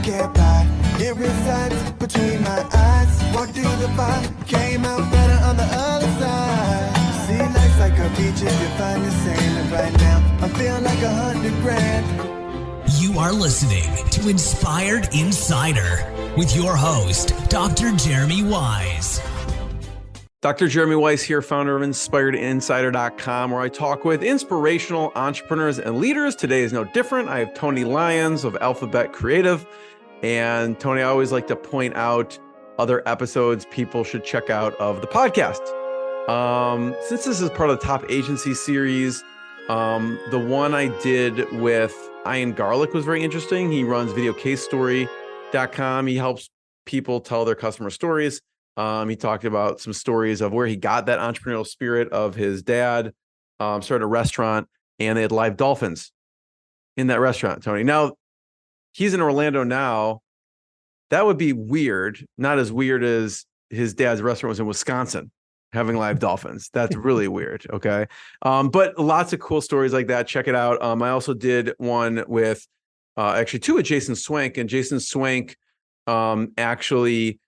can't buy. It resides between my eyes. Walked through the fire, came out better on the other side. See, life's like a beach if you find the sand. And right now, I feel like 100 grand. You are listening to Inspired Insider with your host, Dr. Jeremy Wise. Dr. Jeremy Weiss here, founder of InspiredInsider.com, where I talk with inspirational entrepreneurs and leaders. Today is no different. I have Tony Lyons of Alphabet Creative. And Tony, I always like to point out other episodes people should check out of the podcast. Since this is part of the Top Agency series, the one I did with Ian Garlic was very interesting. He runs videocasestory.com. He helps people tell their customer stories. He talked about some stories of where he got that entrepreneurial spirit of his dad, started a restaurant, and they had live dolphins in that restaurant, Tony. Now, he's in Orlando now. That would be weird. Not as weird as his dad's restaurant was in Wisconsin, having live dolphins. That's really weird, okay? But lots of cool stories like that. Check it out. I also did one with, actually two with Jason Swank, and Jason Swank actually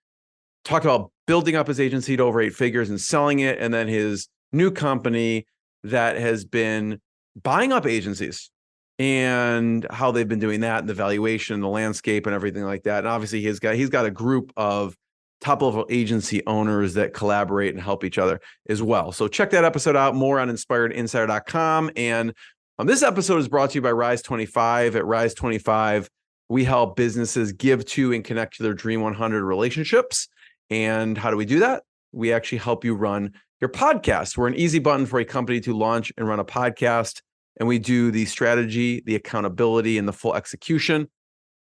talked about building up his agency to over 8 figures and selling it, and then his new company that has been buying up agencies and how they've been doing that and the valuation, the landscape, and everything like that. And obviously, he's got a group of top-level agency owners that collaborate and help each other as well. So check that episode out. More on InspiredInsider.com. And this episode is brought to you by Rise 25. At Rise 25, we help businesses give to and connect to their Dream 100 relationships. And how do we do that? We actually help you run your podcast. We're an easy button for a company to launch and run a podcast. And we do the strategy, the accountability, and the full execution.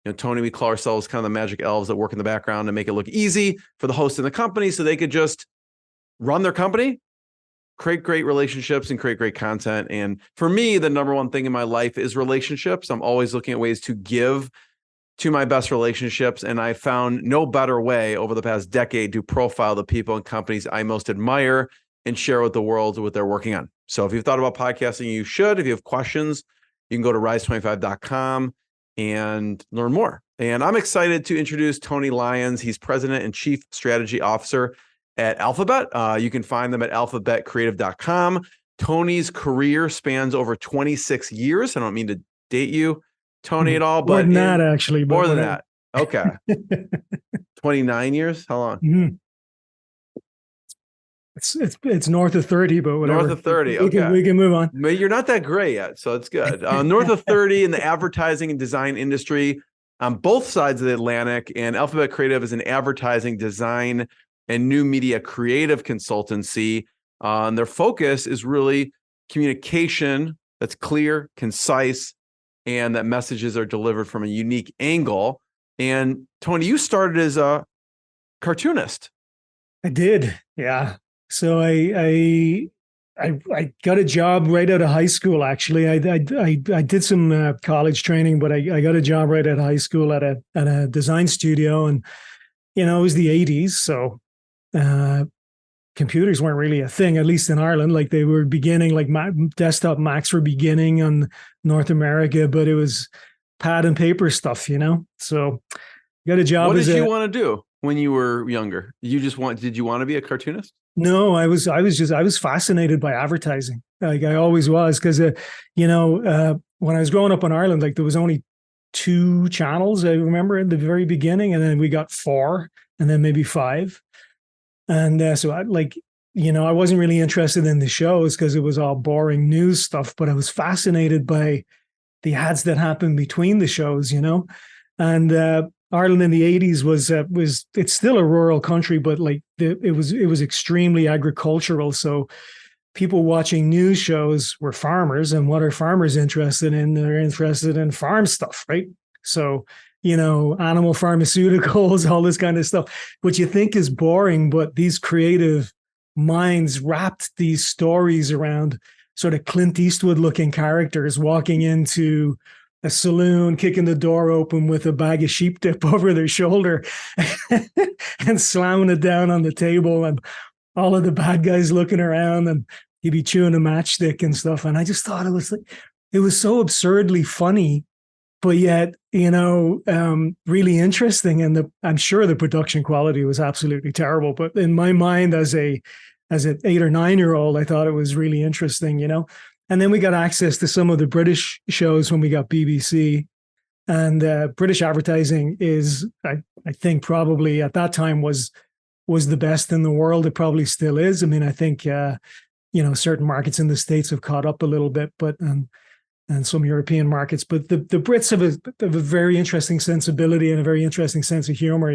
You know, Tony, we call ourselves kind of the magic elves that work in the background to make it look easy for the host and the company so they could just run their company, create great relationships, and create great content. And for me, the number one thing in my life is relationships. I'm always looking at ways to give to my best relationships. And I found no better way over the past decade to profile the people and companies I most admire and share with the world what they're working on. So if you've thought about podcasting, you should. If you have questions, you can go to rise25.com and learn more. And I'm excited to introduce Tony Lyons. He's president and chief strategy officer at Alphabet. You can find them at alphabetcreative.com. Tony's career spans over 26 years. I don't mean to date you, Tony, at all, but more than that, actually. More than that. Okay. 29 years? How long? Mm-hmm. It's north of 30, but whatever. North of 30. Okay. We can move on. But you're not that gray yet, so it's good. North of 30 in the advertising and design industry on both sides of the Atlantic. And Alphabet Creative is an advertising, design, and new media creative consultancy. And their focus is really communication that's clear, concise, and that messages are delivered from a unique angle. And Tony, you started as a cartoonist. I did, yeah. So I got a job right out of high school. Actually, I did some college training, but I got a job right out of high school at a design studio, and it was the 80s, so computers weren't really a thing, at least in Ireland. Like they were beginning, like desktop Macs were beginning on North America, but it was pad and paper stuff, So got a job. What did you want to do when you were younger? Did you want to be a cartoonist? No, I was fascinated by advertising. Like I always was, because when I was growing up in Ireland, like there was only 2 channels I remember at the very beginning, and then we got 4, and then maybe 5. And so I wasn't really interested in the shows because it was all boring news stuff, but I was fascinated by the ads that happened between the shows, and Ireland in the 80s was it's still a rural country, but like it was extremely agricultural. So people watching news shows were farmers, and what are farmers interested in? They're interested in farm stuff, right? So animal pharmaceuticals, all this kind of stuff, which you think is boring, but these creative minds wrapped these stories around sort of Clint Eastwood looking characters walking into a saloon, kicking the door open with a bag of sheep dip over their shoulder and slamming it down on the table, and all of the bad guys looking around, and he'd be chewing a matchstick and stuff. And I just thought it was so absurdly funny but yet, really interesting. And I'm sure the production quality was absolutely terrible. But in my mind, as an 8 or 9-year-old, I thought it was really interesting, And then we got access to some of the British shows when we got BBC. And British advertising is, I think, probably at that time was the best in the world. It probably still is. I mean, I think certain markets in the States have caught up a little bit, but and some European markets. But the Brits have a very interesting sensibility and a very interesting sense of humor,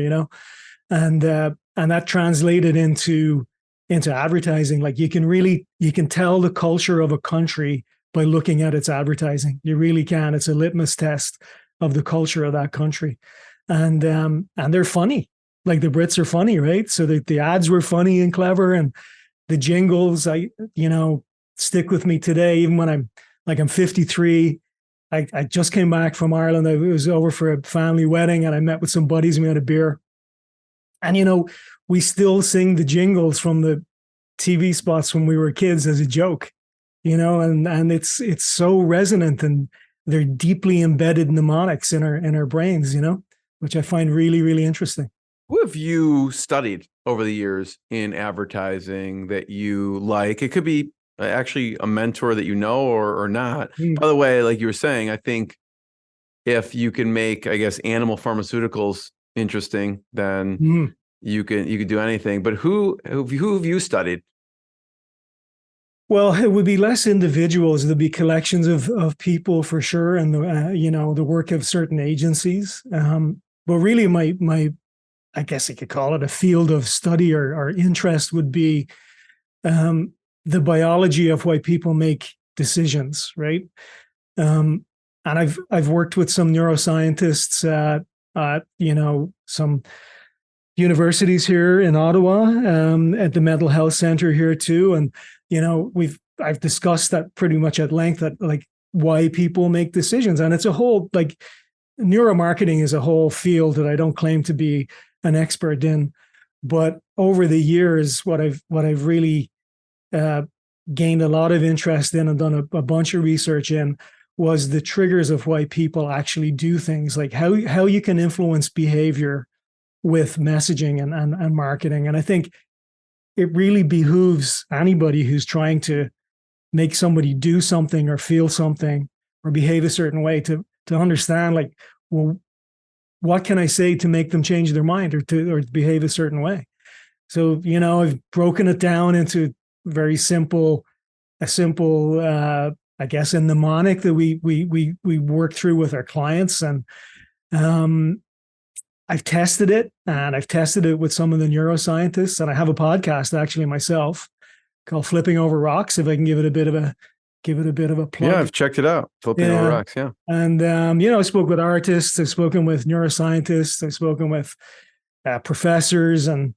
and that translated into advertising. Like you can tell the culture of a country by looking at its advertising. You really can. It's a litmus test of the culture of that country. And they're funny. Like the Brits are funny, right? So the ads were funny and clever, and the jingles, stick with me today, even when I'm 53. I just came back from Ireland. I was over for a family wedding, and I met with some buddies and we had a beer. And, we still sing the jingles from the TV spots when we were kids as a joke, and it's so resonant, and they're deeply embedded mnemonics in our brains, which I find really, really interesting. Who have you studied over the years in advertising that you like? It could be actually a mentor that or not. By the way, like you were saying, I think if you can make, I guess, animal pharmaceuticals interesting, then you could do anything. But who have you studied? Well, it would be less individuals. There'd be collections of people for sure, and the work of certain agencies. But really, my I guess you could call it a field of study or interest would be the biology of why people make decisions, right? And I've worked with some neuroscientists at some universities here in Ottawa, at the mental health center here too, and I've discussed that pretty much at length, that like why people make decisions, and it's a whole, like, neuromarketing is a whole field that I don't claim to be an expert in, but over the years, what I've really gained a lot of interest in and done a bunch of research in was the triggers of why people actually do things, like how you can influence behavior with messaging and marketing. And I think it really behooves anybody who's trying to make somebody do something or feel something or behave a certain way to understand, like, well, what can I say to make them change their mind or to behave a certain way? So, I've broken it down into very simple, I guess, a mnemonic that we work through with our clients. And I've tested it, and I've tested it with some of the neuroscientists, and I have a podcast actually myself called Flipping Over Rocks, if I can give it a bit of a plug. Yeah, I've checked it out. Flipping Over Rocks, yeah. And I spoke with artists, I've spoken with neuroscientists, I've spoken with professors, and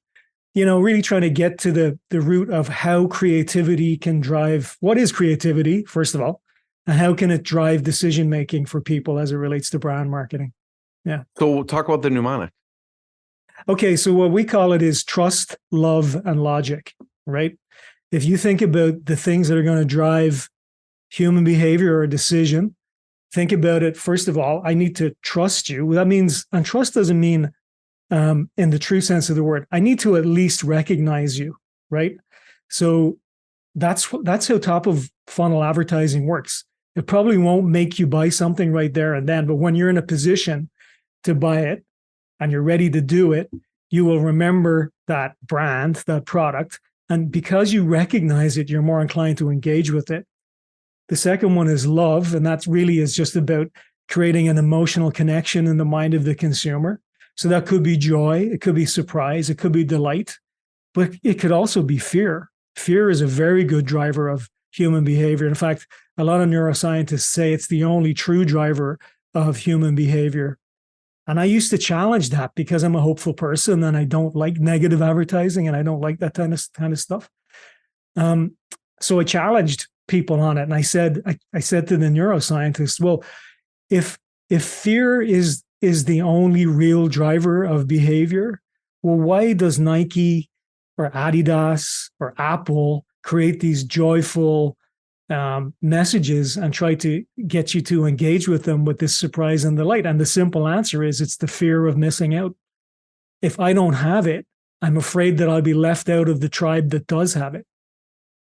really trying to get to the root of how creativity can drive, what is creativity, first of all, and how can it drive decision making for people as it relates to brand marketing. Yeah. So we'll talk about the mnemonic. Okay, so what we call it is trust, love, and logic, right? If you think about the things that are going to drive human behavior or a decision, think about it. First of all, I need to trust you. That means, and trust doesn't mean in the true sense of the word, I need to at least recognize you, right? So that's how top of funnel advertising works. It probably won't make you buy something right there and then, but when you're in a position to buy it and you're ready to do it, you will remember that brand, that product. And because you recognize it, you're more inclined to engage with it. The second one is love. And that really is just about creating an emotional connection in the mind of the consumer. So that could be joy, it could be surprise, it could be delight, but it could also be fear. Fear is a very good driver of human behavior. In fact, a lot of neuroscientists say it's the only true driver of human behavior. And I used to challenge that because I'm a hopeful person and I don't like negative advertising and I don't like that kind of stuff. So I challenged people on it, and I said to the neuroscientists, well, if fear is the only real driver of behavior, well, why does Nike or Adidas or Apple create these joyful messages and try to get you to engage with them with this surprise and delight. And the simple answer is it's the fear of missing out. If I don't have it, I'm afraid that I'll be left out of the tribe that does have it.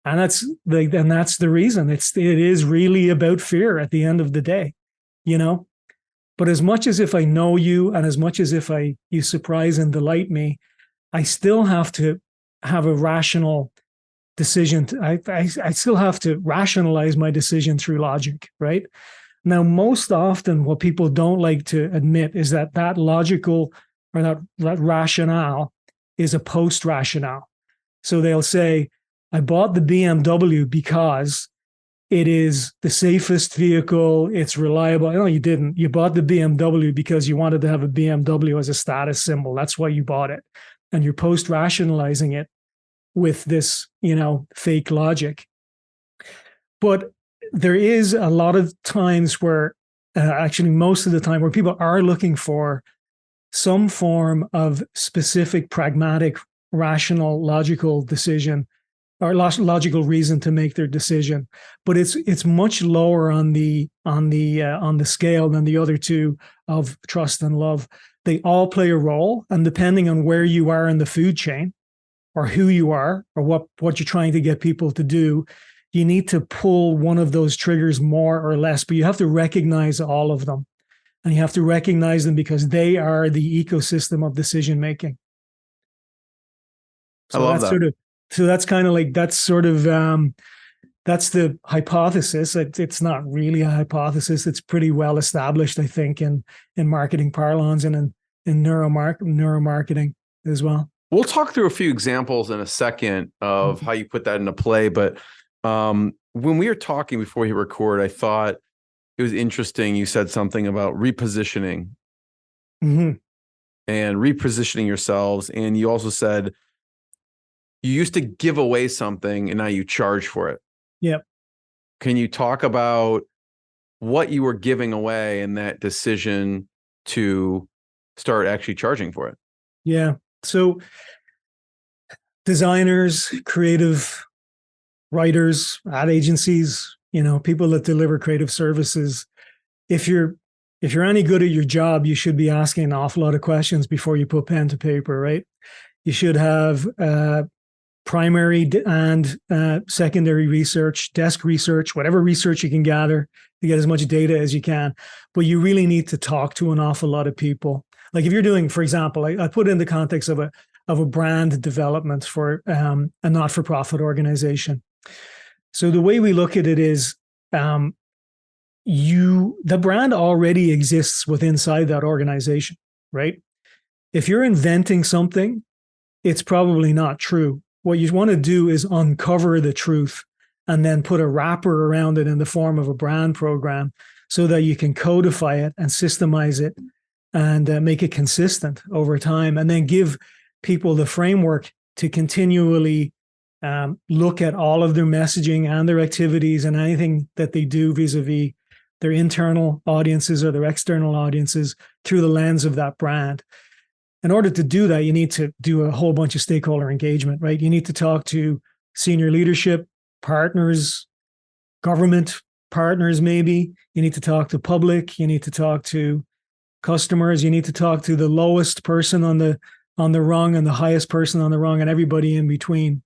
And that's the reason. It is really about fear at the end of the day, you know. But as much as if I know you, and as much as if you surprise and delight me, I still have to have a rational decision. I still have to rationalize my decision through logic, right? Now, most often, what people don't like to admit is that logical or that rationale is a post rationale. So they'll say, I bought the BMW because it is the safest vehicle, it's reliable. No, you didn't. You bought the BMW because you wanted to have a BMW as a status symbol. That's why you bought it. And you're post-rationalizing it with this, fake logic. But there is a lot of times where, actually most of the time, where people are looking for some form of specific, pragmatic, rational, logical decision or logical reason to make their decision, but it's much lower on the scale than the other two of trust and love. They all play a role, and depending on where you are in the food chain, or who you are, or what you're trying to get people to do, you need to pull one of those triggers more or less. But you have to recognize all of them, and you have to recognize them because they are the ecosystem of decision making. So I love that. So that's kind of like, that's the hypothesis. It's not really a hypothesis. It's pretty well established, I think, in marketing parlance and in neuromarketing as well. We'll talk through a few examples in a second of how you put that into play. But when we were talking before you record, I thought it was interesting. You said something about repositioning and repositioning yourselves. And you also said, you used to give away something and now you charge for it. Yep. Can you talk about what you were giving away in that decision to start actually charging for it? Yeah. So designers, creative writers, ad agencies, people that deliver creative services, if you're any good at your job, you should be asking an awful lot of questions before you put pen to paper, right? You should have primary and secondary research, desk research, whatever research you can gather to get as much data as you can. But you really need to talk to an awful lot of people. Like if you're doing, for example, I put it in the context of a brand development for a not-for-profit organization. So the way we look at it is the brand already exists inside that organization, right? If you're inventing something, it's probably not true. What you want to do is uncover the truth and then put a wrapper around it in the form of a brand program so that you can codify it and systemize it and make it consistent over time, and then give people the framework to continually look at all of their messaging and their activities and anything that they do vis-a-vis their internal audiences or their external audiences through the lens of that brand. In order to do that, you need to do a whole bunch of stakeholder engagement, right? You need to talk to senior leadership, partners, government partners, maybe. You need to talk to public. You need to talk to customers. You need to talk to the lowest person on the rung and the highest person on the rung and everybody in between.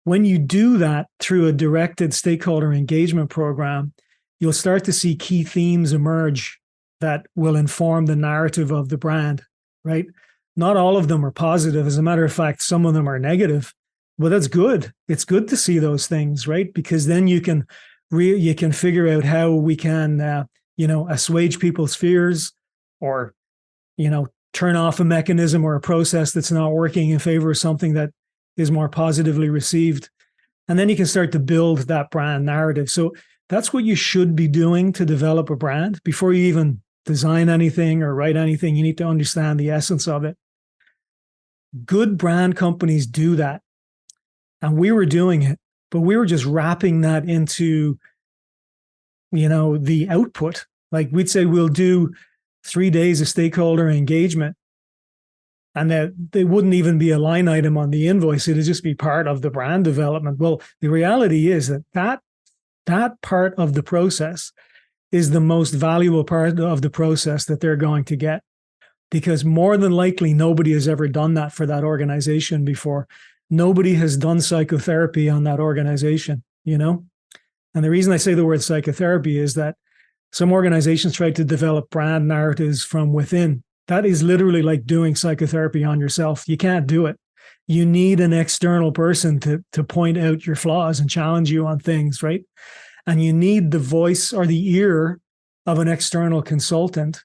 When you do that through a directed stakeholder engagement program, you'll start to see key themes emerge that will inform the narrative of the brand. Right? Not all of them are positive. As a matter of fact, some of them are negative, but that's good. It's good to see those things, right? Because then you can figure out how we can, assuage people's fears or, turn off a mechanism or a process that's not working in favor of something that is more positively received. And then you can start to build that brand narrative. So that's what you should be doing to develop a brand before you even design anything or write anything. You need to understand the essence of it. Good brand companies do that. And we were doing it, but we were just wrapping that into, the output. Like we'd say, we'll do 3 days of stakeholder engagement, and that they wouldn't even be a line item on the invoice. It'd just be part of the brand development. Well, the reality is that that part of the process is the most valuable part of the process that they're going to get, because more than likely nobody has ever done that for that organization before. Nobody has done psychotherapy on that organization, you know? And the reason I say the word psychotherapy is that some organizations try to develop brand narratives from within. That is literally like doing psychotherapy on yourself. You can't do it. You need an external person to point out your flaws and challenge you on things, right? And you need the voice or the ear of an external consultant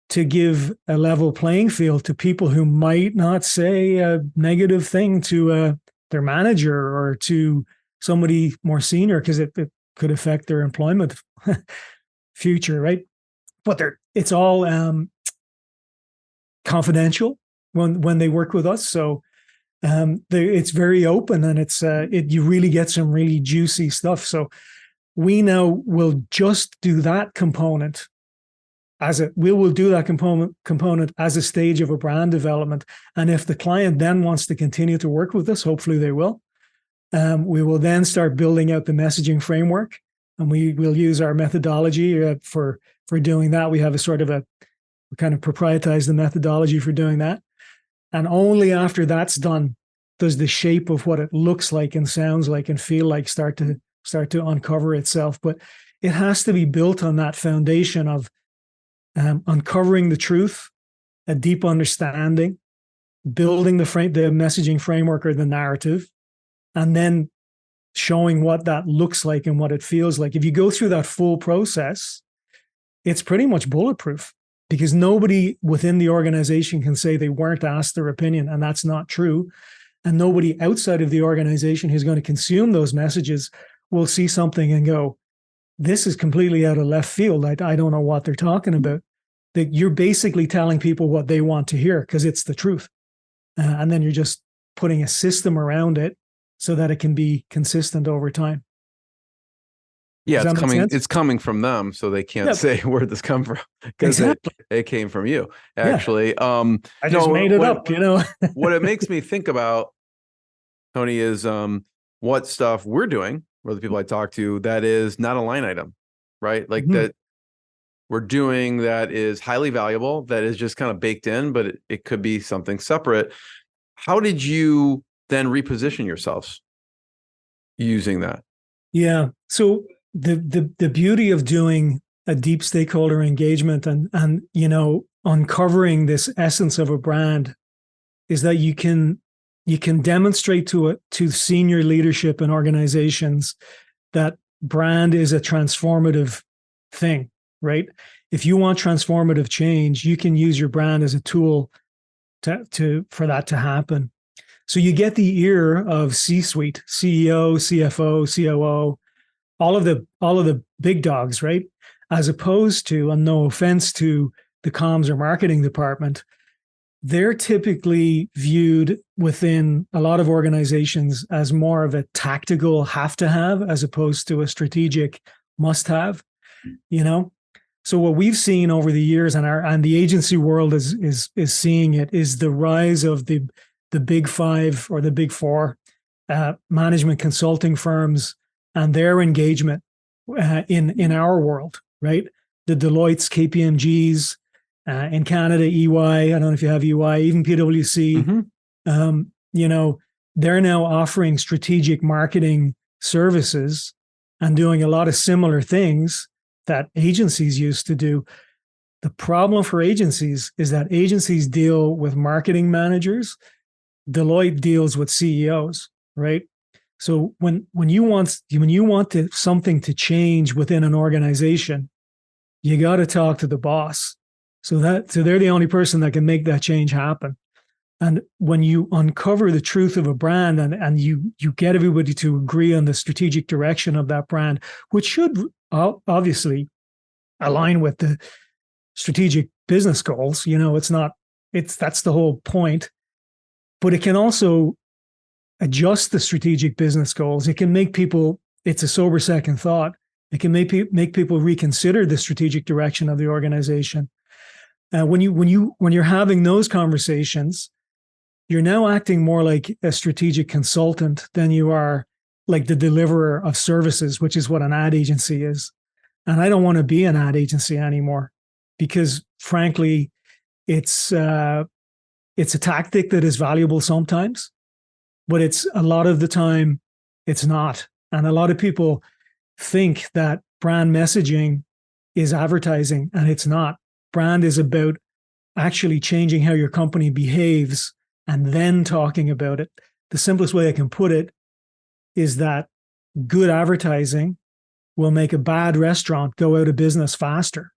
to give a level playing field to people who might not say a negative thing to their manager or to somebody more senior, because it could affect their employment future, right? But it's all confidential when they work with us. So it's very open, and you really get some really juicy stuff. So we now will just do that component we will do that component as a stage of a brand development. And if the client then wants to continue to work with us, hopefully they will, we will then start building out the messaging framework, and we will use our methodology for doing that. We have we kind of proprietize the methodology for doing that. And only after that's done does the shape of what it looks like and sounds like and feel like start to uncover itself. But it has to be built on that foundation of uncovering the truth, a deep understanding, building the messaging framework or the narrative, and then showing what that looks like and what it feels like. If you go through that full process, it's pretty much bulletproof, because nobody within the organization can say they weren't asked their opinion, and that's not true. And nobody outside of the organization who's going to consume those messages will see something and go, this is completely out of left field. I don't know what they're talking about. That you're basically telling people what they want to hear because it's the truth. And then you're just putting a system around it so that it can be consistent over time. Yeah, it's coming from them, so they can't say where'd this come from, because it came from you, actually. Yeah. I just made it up, you know. What it makes me think about, Tony, is what stuff we're doing, or the people I talk to, that is not a line item, right? Like that we're doing that is highly valuable, that is just kind of baked in, but it could be something separate. How did you then reposition yourselves using that? Yeah. So the beauty of doing a deep stakeholder engagement and you know, uncovering this essence of a brand is that you can demonstrate to senior leadership in organizations that brand is a transformative thing, right? If you want transformative change, you can use your brand as a tool for that to happen. So you get the ear of C-suite, CEO, CFO, COO, all of the big dogs, right? As opposed to, and no offense to the comms or marketing department, they're typically viewed within a lot of organizations as more of a tactical have to have, as opposed to a strategic must have, you know? So what we've seen over the years, and the agency world is seeing it, is the rise of the big five or the big four management consulting firms and their engagement in our world, right? The Deloitte's, KPMG's, in Canada, EY, I don't know if you have EY, even PwC, you know, they're now offering strategic marketing services and doing a lot of similar things that agencies used to do. The problem for agencies is that agencies deal with marketing managers. Deloitte deals with CEOs, right? So when you want something to change within an organization, you got to talk to the boss. So they're the only person that can make that change happen. And when you uncover the truth of a brand and you get everybody to agree on the strategic direction of that brand, which should obviously align with the strategic business goals, you know, that's the whole point. But it can also adjust the strategic business goals. It can make people, it's a sober second thought. It can make people reconsider the strategic direction of the organization. When you're having those conversations, you're now acting more like a strategic consultant than you are like the deliverer of services, which is what an ad agency is. And I don't want to be an ad agency anymore because, frankly, it's a tactic that is valuable sometimes, but it's a lot of the time it's not. And a lot of people think that brand messaging is advertising, and it's not. Brand is about actually changing how your company behaves and then talking about it. The simplest way I can put it is that good advertising will make a bad restaurant go out of business faster.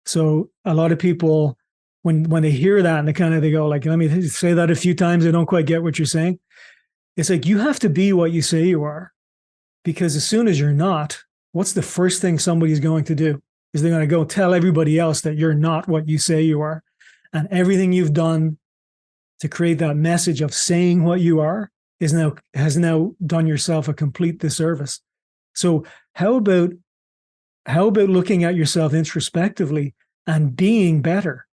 So a lot of people, when they hear that and they go like, let me say that a few times, I don't quite get what you're saying. It's like, you have to be what you say you are, because as soon as you're not, what's the first thing somebody's going to do? Is they're going to go tell everybody else that you're not what you say you are. And everything you've done to create that message of saying what you are has now done yourself a complete disservice. So how about looking at yourself introspectively and being better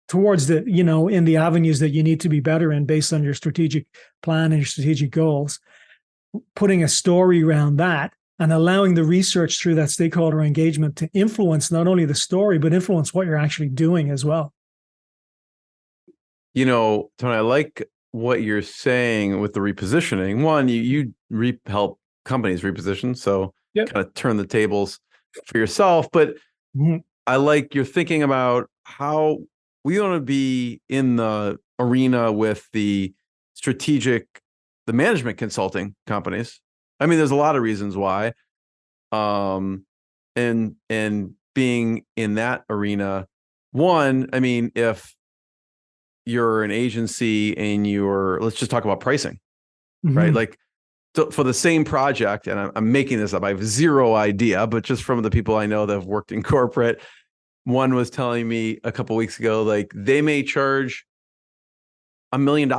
towards in the avenues that you need to be better in based on your strategic plan and your strategic goals, putting a story around that and allowing the research through that stakeholder engagement to influence not only the story, but influence what you're actually doing as well. Tony, I like what you're saying with the repositioning. One, you help companies reposition, so kind of turn the tables for yourself. But I like you're thinking about how we want to be in the arena with the management consulting companies. I mean, there's a lot of reasons why. And being in that arena, one, I mean, if you're an agency and let's just talk about pricing, right? Like for the same project, and I'm making this up, I have zero idea, but just from the people I know that have worked in corporate, one was telling me a couple of weeks ago, like they may charge $1 million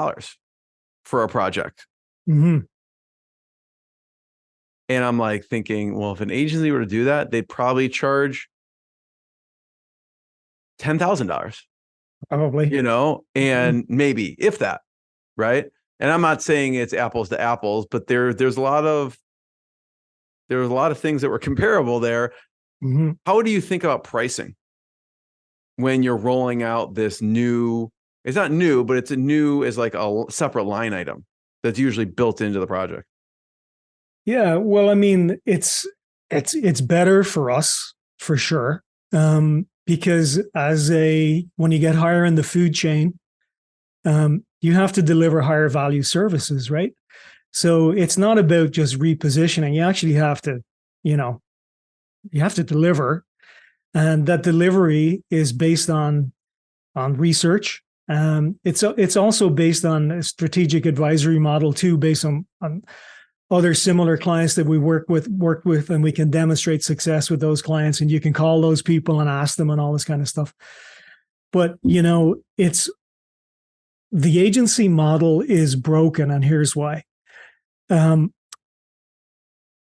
for a project. And I'm like thinking, well, if an agency were to do that, they'd probably charge $10,000. Probably. And maybe if that, right? And I'm not saying it's apples to apples, but there's a lot of things that were comparable there. How do you think about pricing when you're rolling out this new? It's not new, but it's as like a separate line item that's usually built into the project. Yeah, well, I mean, it's better for us for sure, because when you get higher in the food chain, you have to deliver higher value services, right? So it's not about just repositioning. You actually have to, you have to deliver, and that delivery is based on research. It's also based on a strategic advisory model too, based on other similar clients that we work with, and we can demonstrate success with those clients, and you can call those people and ask them and all this kind of stuff. But, it's the agency model is broken, and here's why.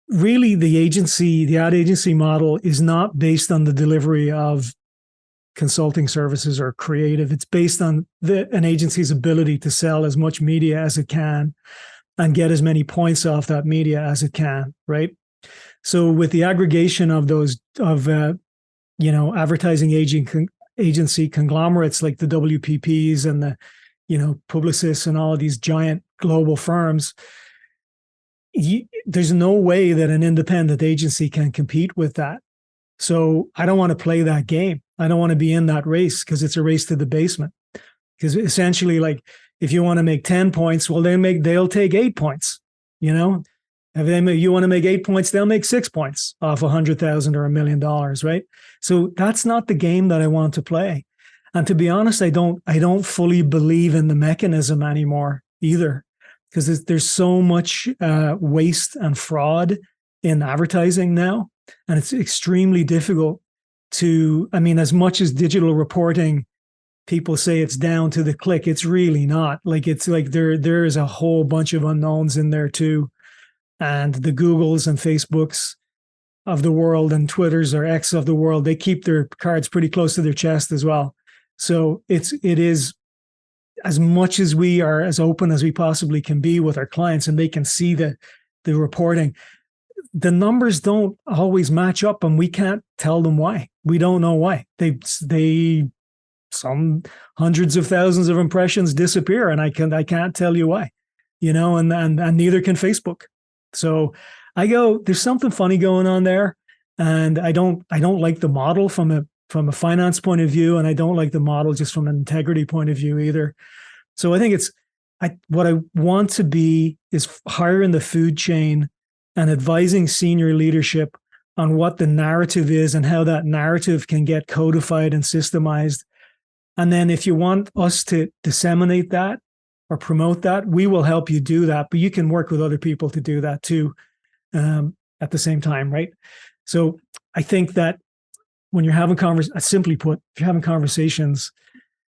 Really, the ad agency model is not based on the delivery of consulting services or creative. It's based on an agency's ability to sell as much media as it can and get as many points off that media as it can, right? So with the aggregation of those advertising agency conglomerates like the WPPs and the Publicis and all of these giant global firms, there's no way that an independent agency can compete with that. So I don't want to play that game. I don't want to be in that race, because it's a race to the basement. Because essentially, like, if you want to make 10 points, well, they'll take 8 points. If you want to make 8 points, they'll make 6 points off $100,000 or $1 million, right? So that's not the game that I want to play. And to be honest, I don't fully believe in the mechanism anymore either, because there's so much waste and fraud in advertising now, and it's extremely difficult to. I mean, as much as digital reporting, people say it's down to the click, it's really not. Like, it's like there is a whole bunch of unknowns in there too. And the Googles and Facebooks of the world and Twitters or X of the world, they keep their cards pretty close to their chest as well. So it is as much as we are as open as we possibly can be with our clients, and they can see the reporting, the numbers don't always match up, and we can't tell them why. We don't know why. They some hundreds of thousands of impressions disappear, and I can't tell you why, and neither can Facebook. So I go, there's something funny going on there, and I don't like the model from a finance point of view, and I don't like the model just from an integrity point of view either. So I think what I want to be is higher in the food chain and advising senior leadership on what the narrative is and how that narrative can get codified and systemized. And then if you want us to disseminate that or promote that, we will help you do that. But you can work with other people to do that too at the same time, right? So I think that when you're having simply put, if you're having conversations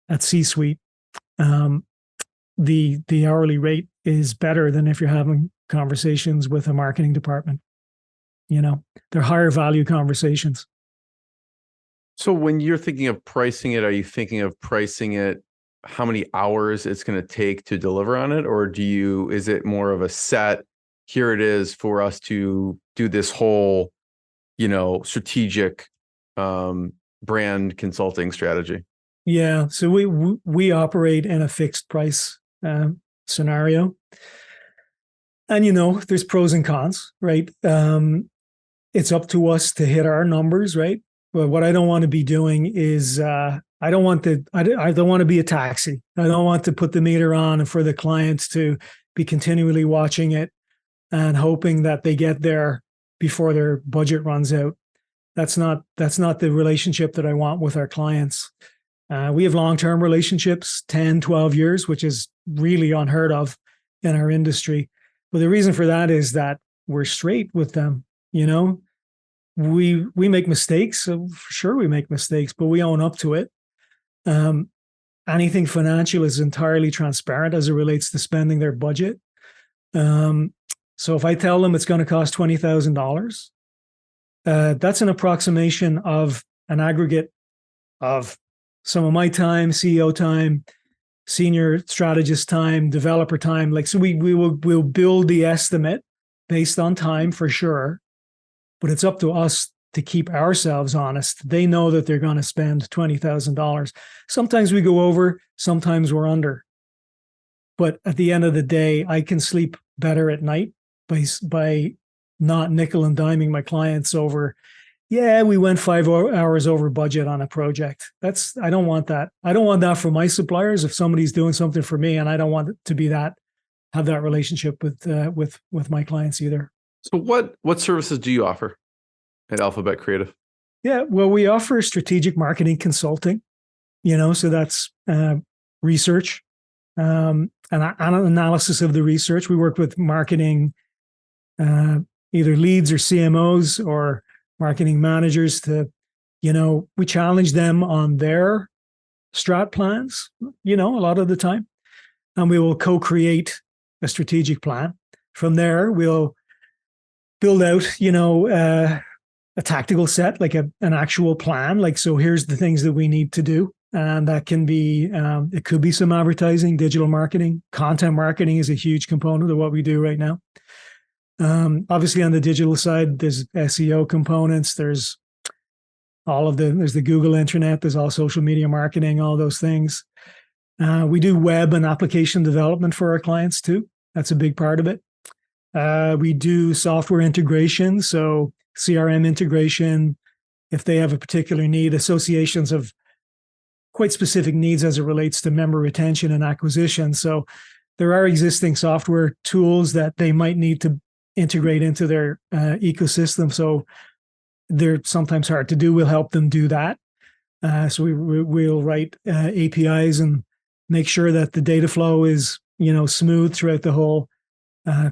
at C-suite, the hourly rate is better than if you're having conversations with a marketing department. They're higher value conversations. So when you're thinking of pricing it, are you thinking of pricing it how many hours it's going to take to deliver on it? Or is it more of a set, here it is for us to do this whole, strategic brand consulting strategy? Yeah. So we operate in a fixed price scenario. And, there's pros and cons, right? It's up to us to hit our numbers, right? But what I don't want to be doing is I don't want to be a taxi. I don't want to put the meter on and for the clients to be continually watching it and hoping that they get there before their budget runs out. That's not the relationship that I want with our clients. We have long-term relationships, 10, 12 years, which is really unheard of in our industry. But the reason for that is that we're straight with them. We make mistakes. So for sure we make mistakes, but we own up to it. Anything financial is entirely transparent as it relates to spending their budget. So if I tell them it's going to cost $20,000, that's an approximation of an aggregate of some of my time, CEO time, senior strategist time, developer time. So we'll build the estimate based on time for sure, but it's up to us to keep ourselves honest. They know that they're going to spend $20,000. Sometimes we go over, sometimes we're under. But at the end of the day, I can sleep better at night by not nickel and diming my clients over, we went 5 hours over budget on a project. I don't want that. I don't want that for my suppliers. If somebody's doing something for me, and I don't want it to be have that relationship with my clients either. So what services do you offer at Alphabet Creative? Yeah, well, we offer strategic marketing consulting, so that's research and analysis of the research. We work with marketing, either leads or CMOs or marketing managers to, we challenge them on their strat plans, a lot of the time, and we will co-create a strategic plan. From there, we'll build out, a tactical set, like an actual plan. So here's the things that we need to do. And that can be, it could be some advertising, digital marketing, content marketing is a huge component of what we do right now. Obviously on the digital side, there's SEO components, there's the Google internet, there's all social media marketing, all those things. We do web and application development for our clients too. That's a big part of it. We do software integration, so CRM integration. If they have a particular need, associations have quite specific needs as it relates to member retention and acquisition. So there are existing software tools that they might need to integrate into their ecosystem. So they're sometimes hard to do. We'll help them do that. So we'll write APIs and make sure that the data flow is smooth throughout the whole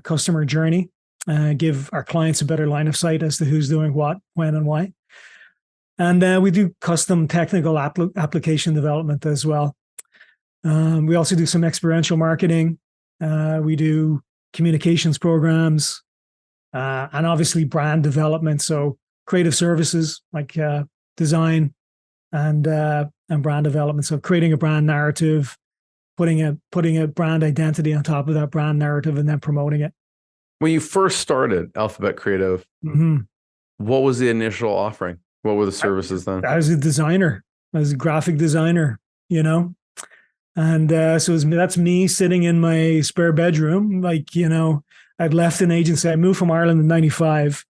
customer journey. Give our clients a better line of sight as to who's doing what, when, and why. And we do custom technical application development as well. We also do some experiential marketing. We do communications programs, and obviously brand development. So creative services like design and brand development. So creating a brand narrative, putting a brand identity on top of that brand narrative and then promoting it. When you first started Alphabet Creative, what was the initial offering? What were the services then? I was a designer. I was a graphic designer, you know? And so that's me sitting in my spare bedroom. Like, you know, I'd left an agency. I moved from Ireland in 95.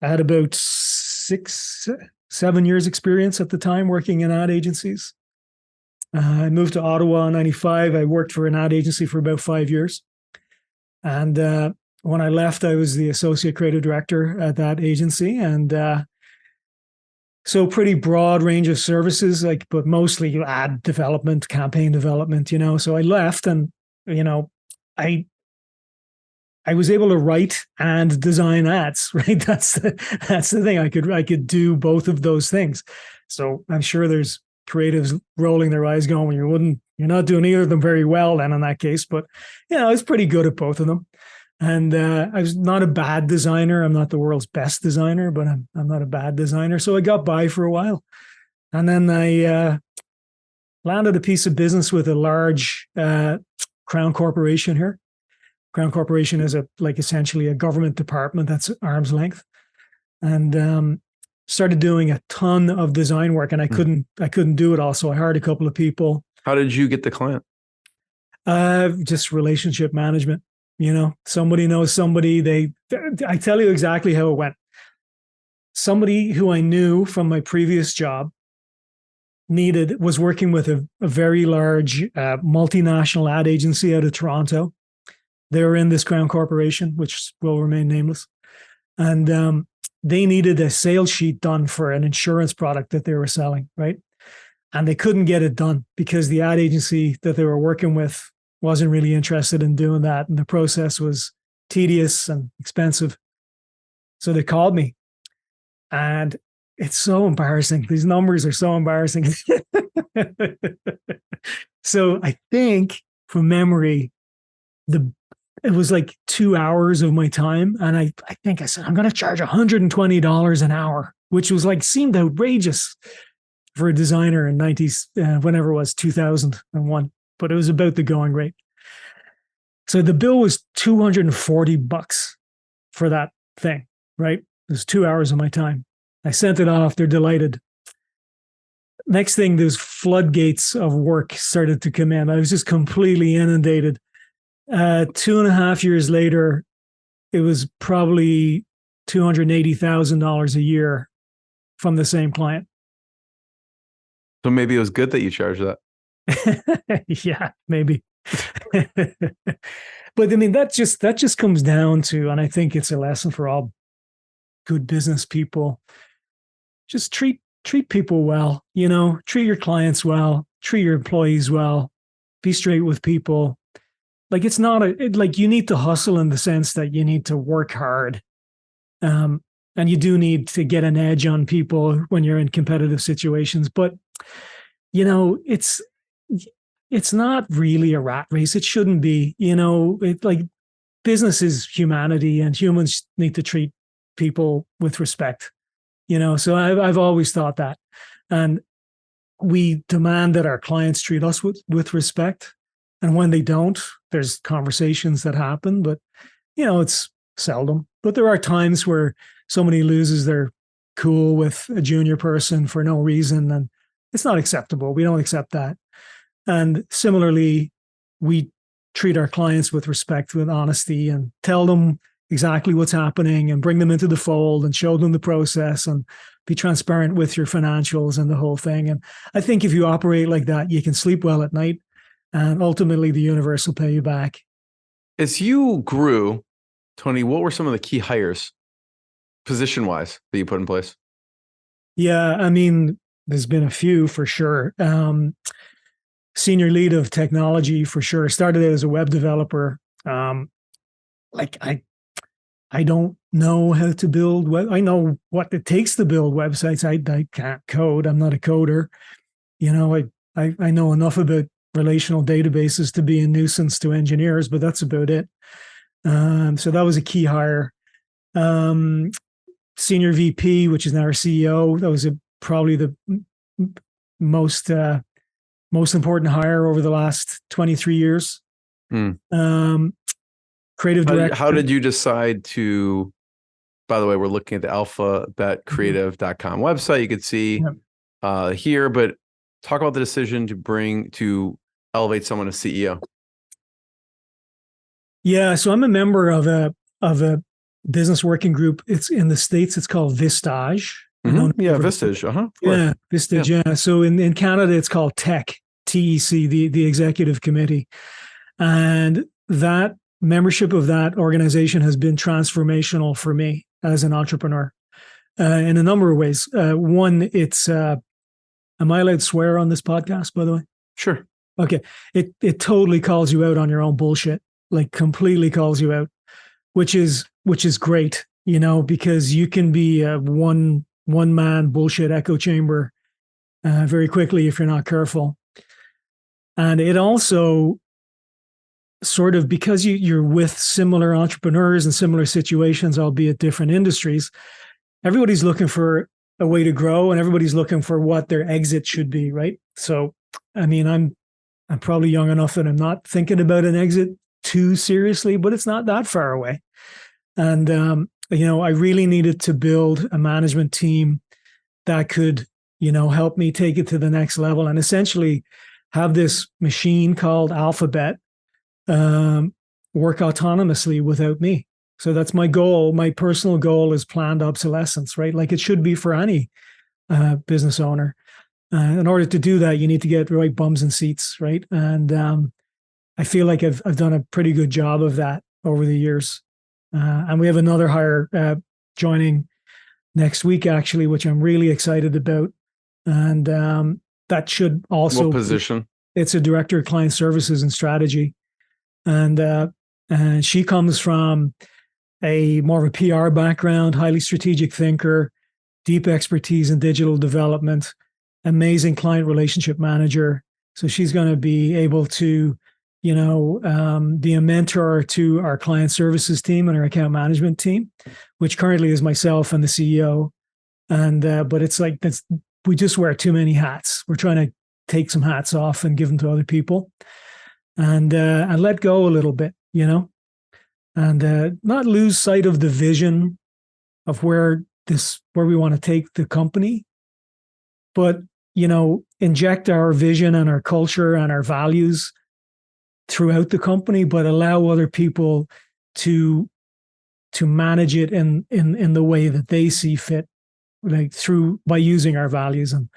I had about 7 years experience at the time working in ad agencies. I moved to Ottawa in 95. I worked for an ad agency for about 5 years. And when I left, I was the associate creative director at that agency. And so pretty broad range of services, like, but mostly ad development, campaign development, you know. So I left and, you know, I was able to write and design ads, right? That's the thing. I could do both of those things. So I'm sure there's creatives rolling their eyes going, you're not doing either of them very well then in that case, but you know, I was pretty good at both of them. And I was not a bad designer. I'm not the world's best designer, but I'm not a bad designer. So I got by for a while. And then I landed a piece of business with a large Crown Corporation here. Crown Corporation is essentially a government department that's arm's length. And started doing a ton of design work, and I couldn't do it all. So I hired a couple of people. How did you get the client? Just relationship management. You know, somebody knows somebody. I tell you exactly how it went. Somebody who I knew from my previous job was working with a very large multinational ad agency out of Toronto. They were in this Crown Corporation, which will remain nameless. And they needed a sales sheet done for an insurance product that they were selling, right? And they couldn't get it done because the ad agency that they were working with wasn't really interested in doing that. And the process was tedious and expensive. So they called me. And it's so embarrassing. These numbers are so embarrassing. So I think from memory, it was like 2 hours of my time. And I think I said, I'm going to charge $120 an hour, which was seemed outrageous for a designer in 90s, whenever it was 2001, but it was about the going rate. So the bill was $240 for that thing, right? It was 2 hours of my time. I sent it off. They're delighted. Next thing, those floodgates of work started to come in. I was just completely inundated. 2.5 years later, it was probably $280,000 a year from the same client. So maybe it was good that you charged that. Yeah, maybe. But I mean, that just comes down to, and I think it's a lesson for all good business people. Just treat people well, you know, treat your clients well, treat your employees well, be straight with people. It's not you need to hustle in the sense that you need to work hard. And you do need to get an edge on people when you're in competitive situations. But, you know, it's not really a rat race. It shouldn't be, you know, business is humanity and humans need to treat people with respect, you know? So I've always thought that. And we demand that our clients treat us with respect. And when they don't, there's conversations that happen, but, you know, it's seldom. But there are times where somebody loses their cool with a junior person for no reason, and it's not acceptable. We don't accept that. And similarly, we treat our clients with respect, with honesty, and tell them exactly what's happening and bring them into the fold and show them the process and be transparent with your financials and the whole thing. And I think if you operate like that, you can sleep well at night. And ultimately, the universe will pay you back. As you grew, Tony, what were some of the key hires, position-wise, that you put in place? Yeah, I mean, there's been a few for sure. Senior lead of technology for sure. Started out as a web developer. I don't know how to build web. I know what it takes to build websites. I can't code. I'm not a coder. You know, I know enough about relational databases to be a nuisance to engineers, but that's about it. So that was a key hire. Senior VP, which is now our CEO. That was probably the most most important hire over the last 23 years. Hmm. Creative director. How did you decide to, by the way, we're looking at the alphabetcreative.com website. You could see here, but talk about the decision to elevate someone to CEO. Yeah. So I'm a member of a business working group. It's in the States. It's called Vistage. Mm-hmm. Yeah. Vistage. Yeah. Vistage. Yeah. So in Canada, it's called TEC, TEC, the executive committee. And that membership of that organization has been transformational for me as an entrepreneur in a number of ways. One, it's, am I allowed to swear on this podcast, by the way? Sure. Okay. It totally calls you out on your own bullshit, like completely calls you out, which is great, because you can be a one man bullshit echo chamber very quickly if you're not careful. And it also sort of, because you're with similar entrepreneurs in similar situations, albeit different industries, everybody's looking for a way to grow and everybody's looking for what their exit should be, right? So, I mean, I'm probably young enough that I'm not thinking about an exit too seriously, but it's not that far away. And, I really needed to build a management team that could, help me take it to the next level and essentially have this machine called Alphabet work autonomously without me. So that's my goal. My personal goal is planned obsolescence, right? Like it should be for any business owner. In order to do that, you need to get the right bums and seats, right? And I feel like I've done a pretty good job of that over the years. And we have another hire joining next week, actually, which I'm really excited about. And that should also... What position? It's a director of client services and strategy. And she comes from more of a PR background, highly strategic thinker, deep expertise in digital development, amazing client relationship manager. So she's going to be able to, be a mentor to our client services team and our account management team, which currently is myself and the CEO. And but it's like we just wear too many hats. We're trying to take some hats off and give them to other people. And let go a little bit, and not lose sight of the vision of where we want to take the company, but, inject our vision and our culture and our values throughout the company, but allow other people to manage it in the way that they see fit, like by using our values and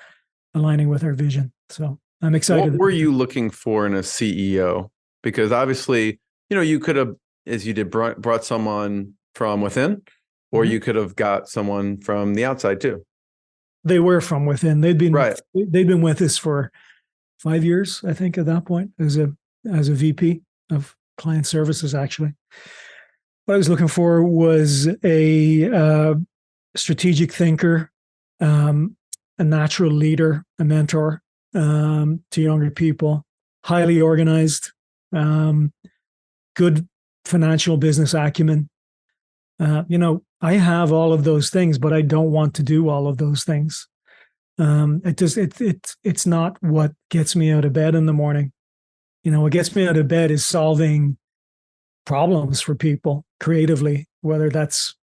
aligning with our vision. So I'm excited. What were you looking for in a CEO? Because obviously, you could have, as you did, brought someone from within, or you could have got someone from the outside too. They were from within. They'd been with us for 5 years, I think, at that point, as a VP of client services. Actually, what I was looking for was a strategic thinker, a natural leader, a mentor to younger people, highly organized, good financial business acumen. I have all of those things, but I don't want to do all of those things. It's not what gets me out of bed in the morning. What gets me out of bed is solving problems for people creatively, whether that's,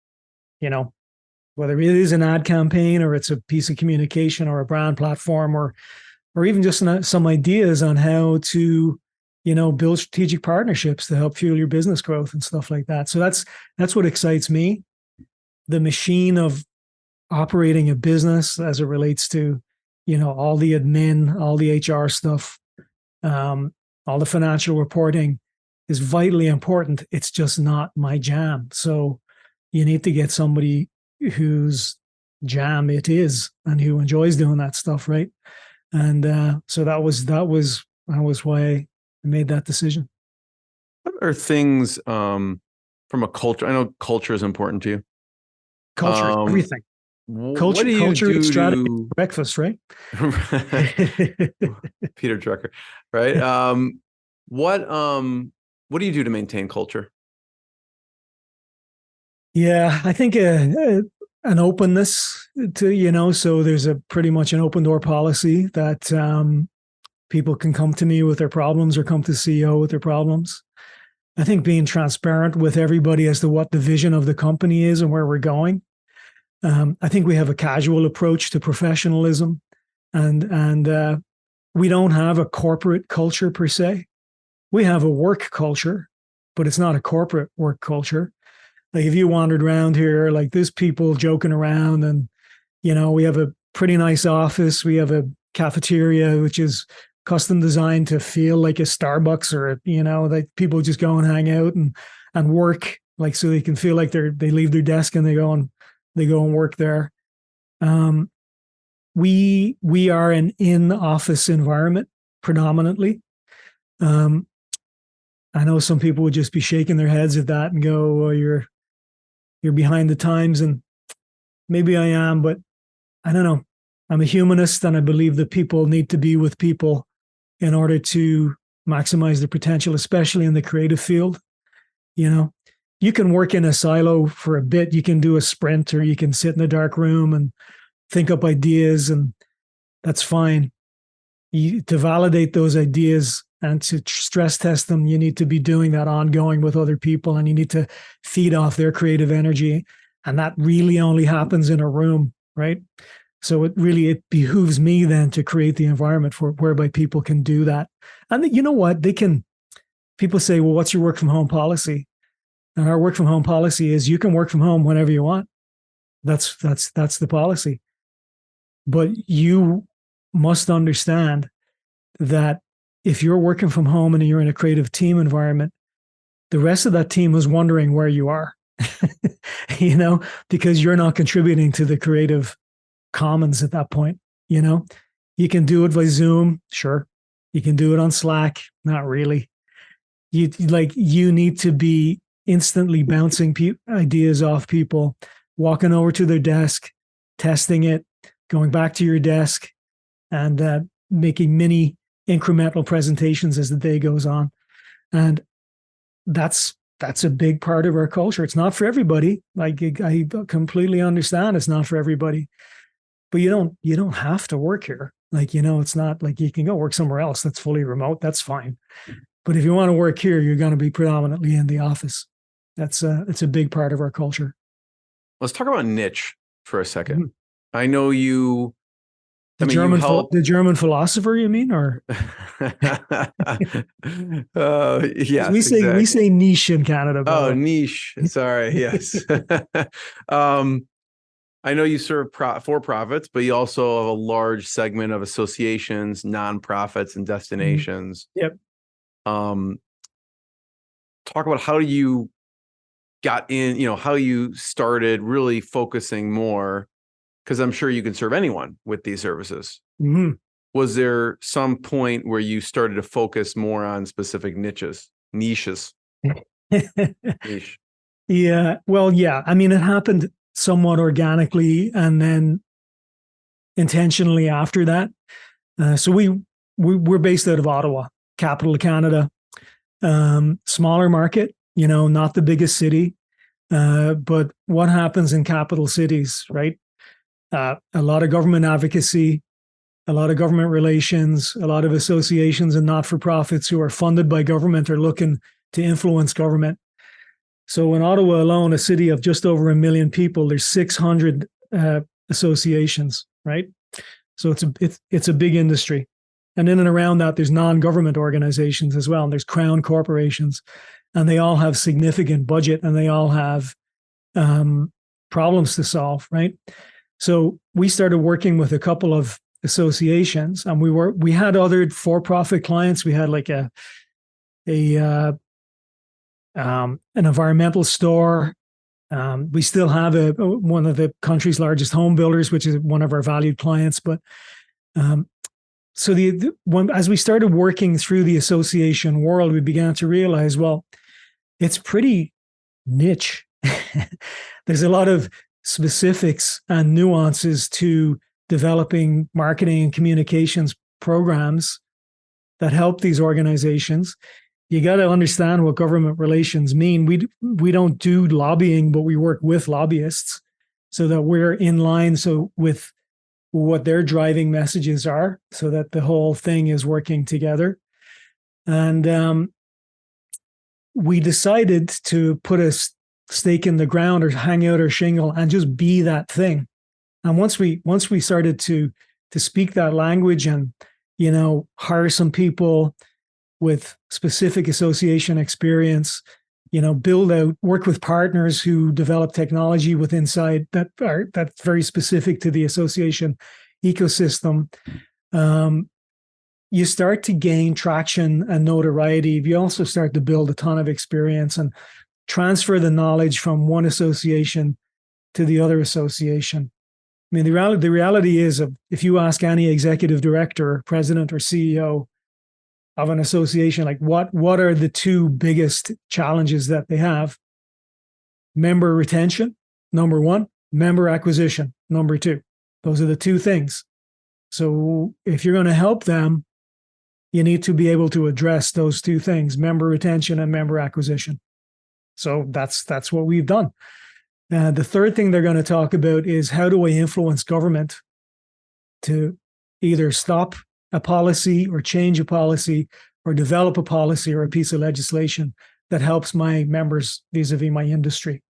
whether it is an ad campaign or it's a piece of communication or a brand platform or even just some ideas on how to, build strategic partnerships to help fuel your business growth and stuff like that. So that's what excites me. The machine of operating a business as it relates to, all the admin, all the HR stuff, all the financial reporting is vitally important. It's just not my jam. So you need to get somebody whose jam it is and who enjoys doing that stuff, right? And so that was why I made that decision. What are things from a culture? I know culture is important to you. Culture, everything. Culture eats strategy for breakfast, right? Peter Drucker, right? What do you do to maintain culture? Yeah, I think an openness to, so there's pretty much an open door policy that People can come to me with their problems or come to CEO with their problems. I think being transparent with everybody as to what the vision of the company is and where we're going. I think we have a casual approach to professionalism, and we don't have a corporate culture per se. We have a work culture, but it's not a corporate work culture. Like if you wandered around here, like there's people joking around, and we have a pretty nice office. We have a cafeteria which is custom designed to feel like a Starbucks, or like people just go and hang out and work, like so they can feel like they leave their desk and they go and work there. We are an in-office environment predominantly. I know some people would just be shaking their heads at that and go, well, you're behind the times, and maybe I am, but I don't know. I'm a humanist, and I believe that people need to be with people in order to maximize their potential, especially in the creative field. You can work in a silo for a bit. You can do a sprint, or you can sit in a dark room and think up ideas, and that's fine. To validate those ideas and to stress test them, you need to be doing that ongoing with other people, and you need to feed off their creative energy. And that really only happens in a room, right? So it behooves me then to create the environment whereby people can do that. And you know what? People say, well, what's your work from home policy? And our work from home policy is you can work from home whenever you want. That's the policy. But you must understand that if you're working from home and you're in a creative team environment, the rest of that team is wondering where you are, because you're not contributing to the creative commons at that point. You can do it by Zoom. Sure. You can do it on Slack. Not really. You need to be instantly bouncing ideas off people, walking over to their desk, testing it, going back to your desk, and making mini incremental presentations as the day goes on. And that's a big part of our culture. It's not for everybody. Like I completely understand it's not for everybody, but you don't have to work here. It's not like you can go work somewhere else that's fully remote. That's fine. But if you want to work here, you're going to be predominantly in the office. It's a big part of our culture. Let's talk about niche for a second. Mm-hmm. I know you. The German philosopher, you mean, or? Yes, we say niche in Canada. Oh, niche. Sorry. Yes. I know you serve for-profits, but you also have a large segment of associations, nonprofits, and destinations. Yep. Talk about how you got in, how you started really focusing more, because I'm sure you can serve anyone with these services. Mm-hmm. Was there some point where you started to focus more on specific niches? Niche. Yeah. Well, yeah. I mean, it happened somewhat organically and then intentionally after that. So we're based out of Ottawa, capital of Canada, smaller market, not the biggest city. But what happens in capital cities, right? A lot of government advocacy, a lot of government relations, a lot of associations and not-for-profits who are funded by government are looking to influence government. So in Ottawa alone, a city of just over 1 million people, there's 600 associations, right? So it's a big industry. And in and around that, there's non-government organizations as well. And there's crown corporations, and they all have significant budget, and they all have problems to solve, right? So we started working with a couple of associations, and we had other for-profit clients. We had like an environmental store. We still have one of the country's largest home builders, which is one of our valued clients. But so as we started working through the association world, we began to realize, well, it's pretty niche. There's a lot of specifics and nuances to developing marketing and communications programs that help these organizations. You got to understand what government relations mean. We don't do lobbying, but we work with lobbyists so that we're in line with what their driving messages are so that the whole thing is working together. And we decided to put a stake in the ground or hang out our shingle and just be that thing. And once we started to speak that language and, hire some people with specific association experience, work with partners who develop technology that's very specific to the association ecosystem. You start to gain traction and notoriety. You also start to build a ton of experience and transfer the knowledge from one association to the other association. I mean, the reality is, if you ask any executive director, president, or CEO of an association, like what are the two biggest challenges that they have? Member retention, number one. Member acquisition, number two. Those are the two things. So if you're going to help them, you need to be able to address those two things: member retention and member acquisition. So that's what we've done. The third thing they're going to talk about is, how do I influence government to either stop a policy or change a policy or develop a policy or a piece of legislation that helps my members vis-a-vis my industry.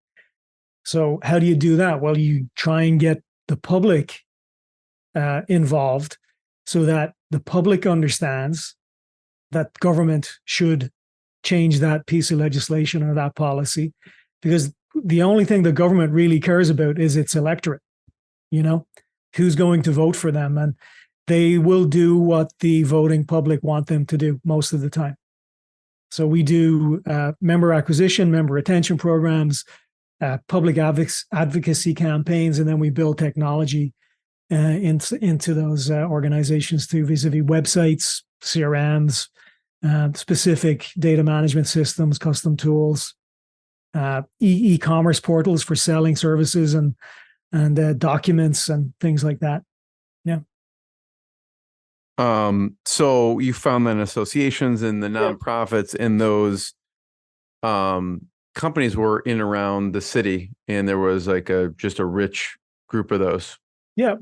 So how do you do that? Well, you try and get the public involved so that the public understands that government should change that piece of legislation or that policy, because the only thing the government really cares about is its electorate, who's going to vote for them. And they will do what the voting public want them to do most of the time. So we do member acquisition, member retention programs, public advocacy campaigns, and then we build technology into those organizations through vis-a-vis websites, CRMs, specific data management systems, custom tools, e-commerce portals for selling services and documents and things like that. Yeah. So you found that associations and the nonprofits and those companies were in around the city, and there was like just a rich group of those. Yeah.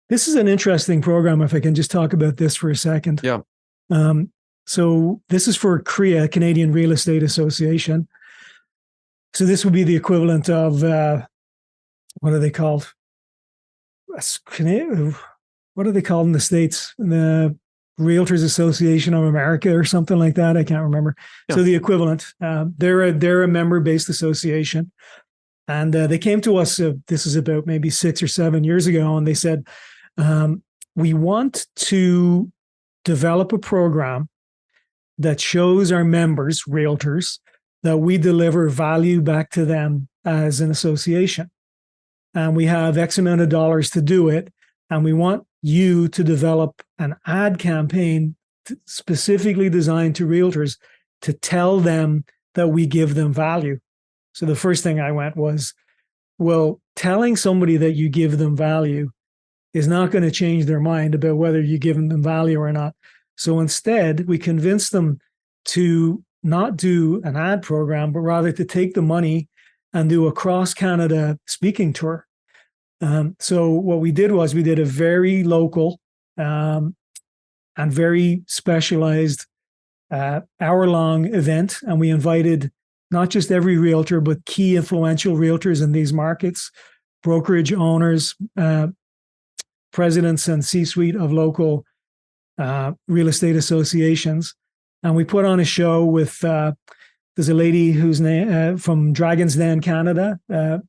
This is an interesting program, if I can just talk about this for a second. Yeah. So this is for CREA, Canadian Real Estate Association. So this would be the equivalent of, what are they called? What are they called in the States? The Realtors Association of America or something like that. I can't remember. Yeah. So the equivalent. They're a member-based association. And they came to us, this is about maybe 6 or 7 years ago, and they said, we want to develop a program that shows our members, realtors, that we deliver value back to them as an association. And we have X amount of dollars to do it. And we want you to develop an ad campaign specifically designed to realtors to tell them that we give them value. So the first thing I went was, well, telling somebody that you give them value is not going to change their mind about whether you give them value or not. So instead, we convinced them to not do an ad program, but rather to take the money and do a cross-Canada speaking tour. So what we did was we did a very local and very specialized hour-long event, and we invited not just every realtor, but key influential realtors in these markets, brokerage owners, presidents and C-suite of local real estate associations. And we put on a show with, there's a lady whose name from Dragon's Den, Canada,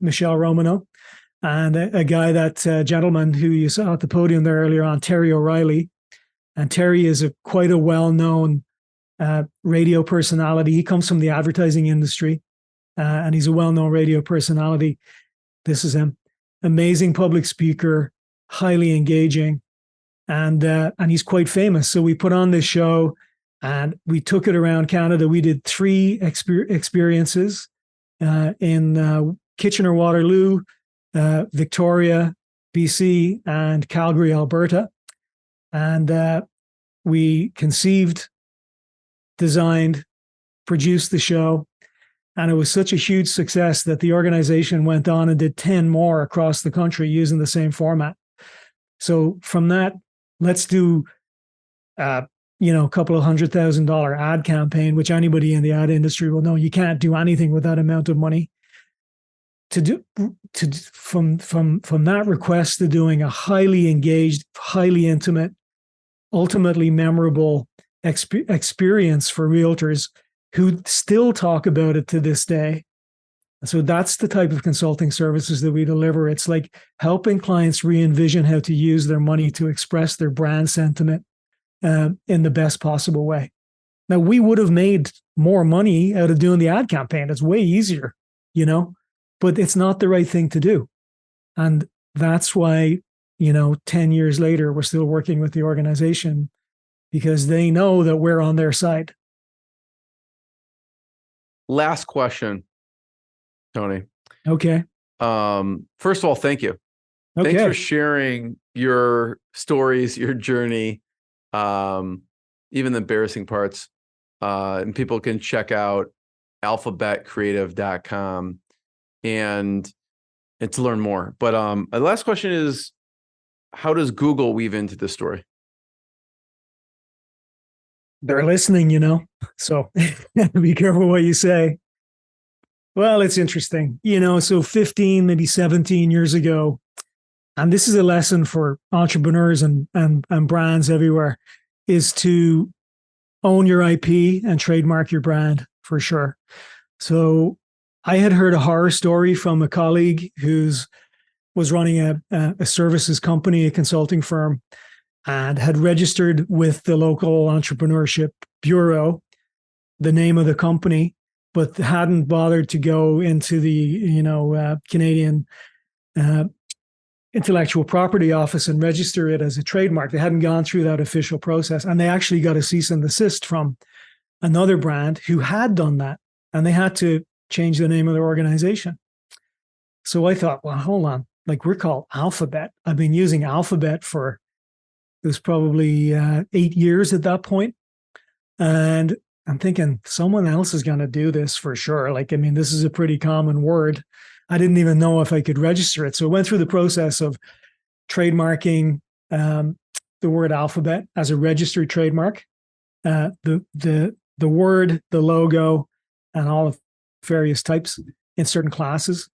Michelle Romano, and a guy, gentleman who you saw at the podium there earlier on, Terry O'Reilly. And Terry is quite a well-known radio personality. He comes from the advertising industry, and he's a well-known radio personality. This is him. Amazing public speaker, highly engaging, and he's quite famous. So we put on this show, and we took it around Canada. We did 3 experiences in Kitchener-Waterloo, Victoria, BC, and Calgary, Alberta. And we conceived, designed, produced the show. And it was such a huge success that the organization went on and did 10 more across the country using the same format. So from that, let's do, a couple of $100,000 ad campaign, which anybody in the ad industry will know. You can't do anything with that amount of money. From that request to doing a highly engaged, highly intimate, ultimately memorable experience for realtors who still talk about it to this day. So that's the type of consulting services that we deliver. It's like helping clients re-envision how to use their money to express their brand sentiment in the best possible way. Now, we would have made more money out of doing the ad campaign. It's way easier, but it's not the right thing to do. And that's why, 10 years later, we're still working with the organization because they know that we're on their side. Last question, Tony. Okay. First of all, thank you. Okay. Thanks for sharing your stories, your journey, even the embarrassing parts. And people can check out alphabetcreative.com and to learn more. But the last question is, how does Google weave into this story? They're listening, so be careful what you say. Well, it's interesting, so 15, maybe 17 years ago, and this is a lesson for entrepreneurs and brands everywhere, is to own your IP and trademark your brand for sure. So I had heard a horror story from a colleague was running a services company, a consulting firm, and had registered with the local entrepreneurship bureau, the name of the company, but hadn't bothered to go into the Canadian intellectual property office and register it as a trademark. They hadn't gone through that official process, and they actually got a cease and desist from another brand who had done that, and they had to change the name of their organization. So I thought, well, hold on, like, we're called Alphabet. I've been using Alphabet for, it was probably 8 years at that point. And I'm thinking someone else is going to do this for sure. This is a pretty common word. I didn't even know if I could register it. So I went through the process of trademarking the word Alphabet as a registered trademark, the word, the logo, and all of various types in certain classes.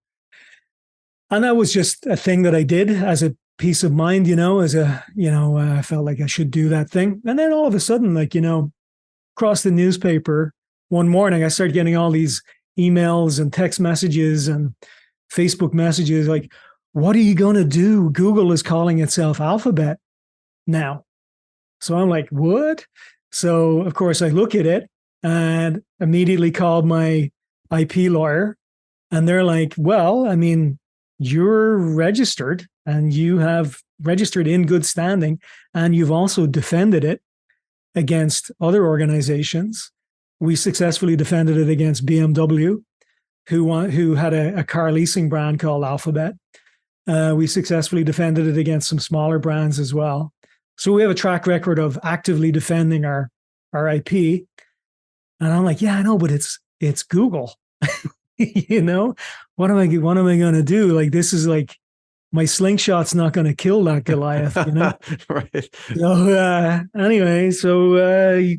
And that was just a thing that I did as a peace of mind, I felt like I should do that thing. And then all of a sudden, across the newspaper one morning, I started getting all these emails and text messages and Facebook messages like, what are you going to do? Google is calling itself Alphabet now. So I'm like, what? So of course I look at it and immediately called my IP lawyer, and they're like, well, you're registered and you have registered in good standing, and you've also defended it against other organizations. We successfully defended it against BMW, who had a car leasing brand called Alphabet. We successfully defended it against some smaller brands as well. So we have a track record of actively defending our IP. And I'm like, yeah, I know, but it's Google. What am I going to do? Like, this is like, my slingshot's not going to kill that Goliath, Right. So anyway, so I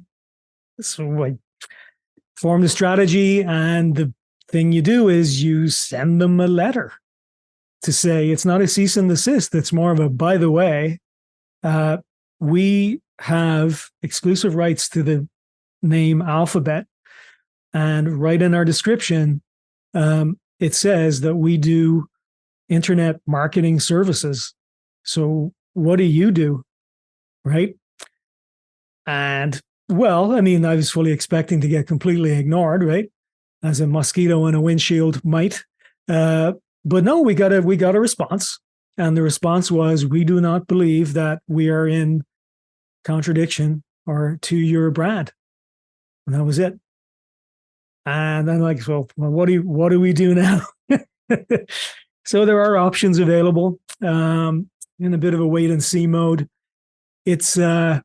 formed a strategy, and the thing you do is you send them a letter to say it's not a cease and desist. It's more of a, by the way, we have exclusive rights to the name Alphabet, and right in our description, it says that we do internet marketing services. So what do you do? Right. And well, I was fully expecting to get completely ignored, right? As a mosquito in a windshield might. But no, we got a response. And the response was, we do not believe that we are in contradiction or to your brand. And that was it. And I'm like, well, what do we do now? So there are options available in a bit of a wait and see mode. It's, as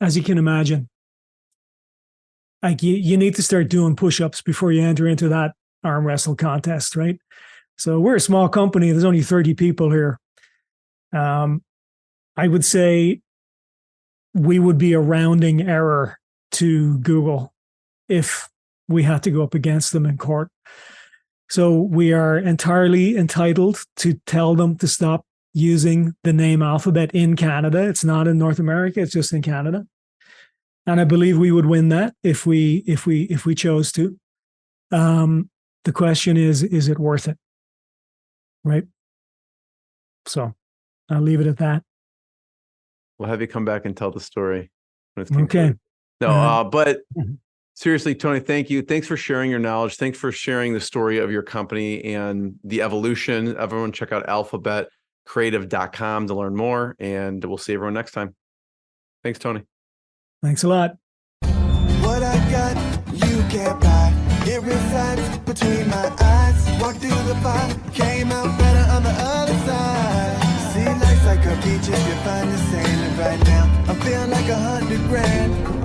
you can imagine, like you need to start doing push-ups before you enter into that arm wrestle contest, right? So we're a small company. There's only 30 people here. I would say we would be a rounding error to Google if we had to go up against them in court. So we are entirely entitled to tell them to stop using the name Alphabet in Canada. It's not in North America, it's just in Canada. And I believe we would win that if we chose to. The question is it worth it? Right? So I'll leave it at that. We'll have you come back and tell the story when it's Okay. No, but seriously, Tony, thank you. Thanks for sharing your knowledge. Thanks for sharing the story of your company and the evolution. Everyone check out alphabetcreative.com to learn more, and we'll see everyone next time. Thanks, Tony. Thanks a lot. What I got, you can't buy. It resides between my eyes. Walked through the fire, came out better on the other side. See, life's like a beach if you find the sand. And right now, I'm feeling like $100 grand.